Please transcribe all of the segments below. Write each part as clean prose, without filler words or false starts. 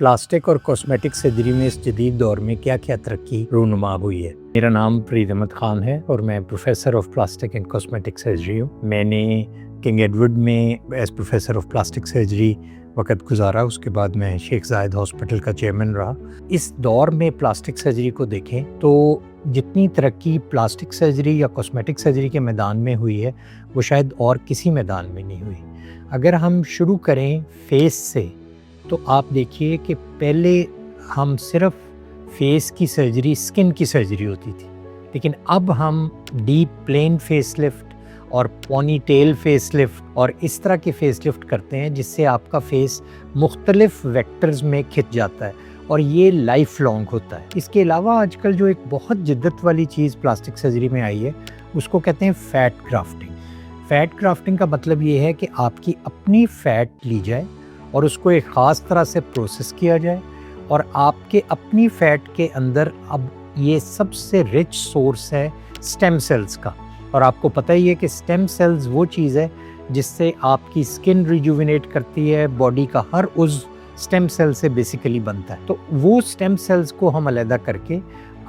Plastic और cosmetic surgery में इस जदीद दौर में क्या क्या तरक्की रूनुमा हुई है। मेरा नाम फरीद अहमद ख़ान है और मैं professor of plastic and cosmetic surgery हूँ। मैंने किंग एडवर्ड में as professor of plastic surgery वक्त गुजारा, उसके बाद मैं शेख जायद हॉस्पिटल का चेयरमैन रहा। इस दौर में प्लास्टिक सर्जरी को देखें तो जितनी तरक्की प्लास्टिक सर्जरी या कॉस्मेटिक सर्जरी के मैदान में हुई है वो शायद और किसी मैदान में नहीं हुई। अगर हम शुरू करें फेस से तो आप देखिए कि पहले हम सिर्फ फेस की सर्जरी, स्किन की सर्जरी होती थी, लेकिन अब हम डीप प्लेन फेस लिफ्ट और पोनी टेल फेस लिफ्ट और इस तरह के फेस लिफ्ट करते हैं जिससे आपका फेस मुख्तलिफ वेक्टर्स में खिंच जाता है और ये लाइफ लॉन्ग होता है। इसके अलावा आजकल जो एक बहुत जिद्दत वाली चीज़ प्लास्टिक सर्जरी में आई है उसको कहते हैं फ़ैट ग्राफ्टिंग। फ़ैट ग्राफ्टिंग का मतलब ये है कि आपकी अपनी फ़ैट ली जाए और उसको एक ख़ास तरह से प्रोसेस किया जाए और आपके अपनी फ़ैट के अंदर अब ये सबसे रिच सोर्स है स्टेम सेल्स का। और आपको पता ही है कि स्टेम सेल्स वो चीज़ है जिससे आपकी स्किन रिजुविनेट करती है, बॉडी का हर उज़्व स्टेम सेल से बेसिकली बनता है। तो वो स्टेम सेल्स को हम अलहदा करके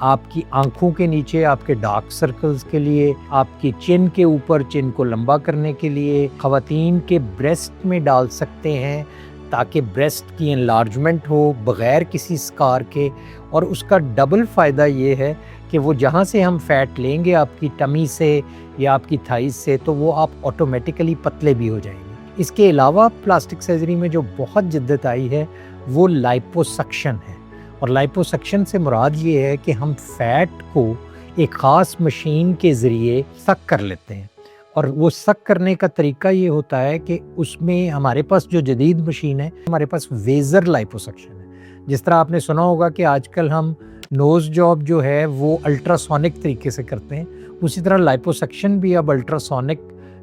आपकी आंखों के नीचे आपके डार्क सर्कल्स के लिए, आपकी चिन के ऊपर चिन को लंबा करने के लिए, ख़वातीन के ब्रेस्ट में डाल सकते हैं ताकि ब्रेस्ट की एनलार्जमेंट हो बग़ैर किसी स्कार के। और उसका डबल फ़ायदा ये है कि वो जहाँ से हम फ़ैट लेंगे आपकी टमी से या आपकी थाइस से, तो वो आप ऑटोमेटिकली पतले भी हो जाएंगे। इसके अलावा प्लास्टिक सर्जरी में जो बहुत जिद्दत आई है वो लाइपोसक्शन है। और लाइपोसक्शन से मुराद ये है कि हम फ़ैट को एक ख़ास मशीन के ज़रिए सक कर लेते हैं। और वो सक करने का तरीका ये होता है कि उसमें हमारे पास जो जदीद मशीन है, हमारे पास वेज़र लाइपोसक्शन है। जिस तरह आपने सुना होगा कि आजकल हम नोज़ जॉब जो है वो अल्ट्रासोनिक तरीके से करते हैं, उसी तरह लाइपोसक्शन भी अब अल्ट्रासोनिक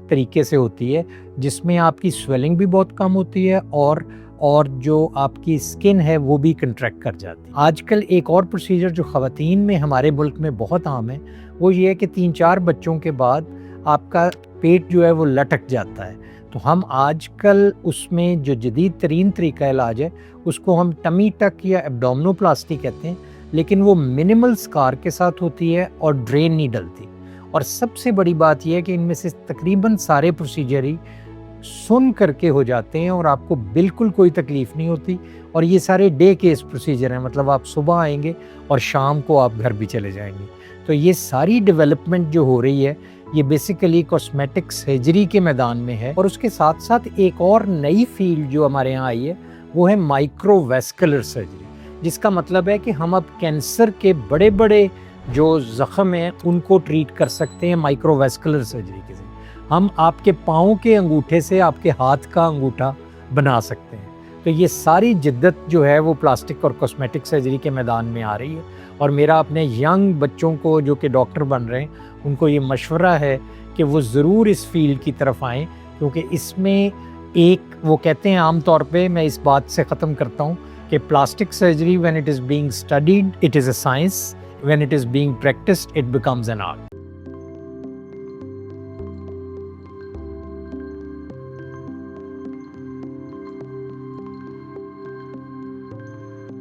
तरीके से होती है जिसमें आपकी स्वेलिंग भी बहुत कम होती है और जो आपकी स्किन है वो भी कंट्रैक्ट कर जाती है। आजकल एक और प्रोसीजर जो ख़वातीन में हमारे मुल्क में बहुत आम है वो ये है कि 3-4 बच्चों के बाद आपका पेट जो है वो लटक जाता है। तो हम आजकल उसमें जो जदीद तरीन तरीका इलाज है उसको हम टमी टक या एब्डोमिनोप्लास्टी कहते हैं, लेकिन वो मिनिमल स्कार के साथ होती है और ड्रेन नहीं डलती। और सबसे बड़ी बात यह है कि इनमें से तकरीबन सारे प्रोसीजर ही सुन करके हो जाते हैं और आपको बिल्कुल कोई तकलीफ़ नहीं होती। और ये सारे डे केस प्रोसीजर हैं, मतलब आप सुबह आएंगे और शाम को आप घर भी चले जाएंगे। तो ये सारी डेवलपमेंट जो हो रही है ये बेसिकली कॉस्मेटिक सर्जरी के मैदान में है। और उसके साथ साथ एक और नई फील्ड जो हमारे यहाँ आई है वो है माइक्रोवेस्कुलर सर्जरी, जिसका मतलब है कि हम अब कैंसर के बड़े बड़े जो ज़ख़म हैं उनको ट्रीट कर सकते हैं माइक्रोवेस्कुलर सर्जरी के ज़रिए। हम आपके पाँव के अंगूठे से आपके हाथ का अंगूठा बना सकते हैं। तो ये सारी जिद्दत जो है वो प्लास्टिक और कॉस्मेटिक सर्जरी के मैदान में आ रही है। और मेरा अपने यंग बच्चों को जो कि डॉक्टर बन रहे हैं उनको ये मशवरा है कि वो ज़रूर इस फील्ड की तरफ आएँ, क्योंकि इसमें एक वो कहते हैं आम तौर पे, मैं इस बात से ख़त्म करता हूँ कि plastic surgery when it is being studied it is a science, when it is being practised it becomes an art.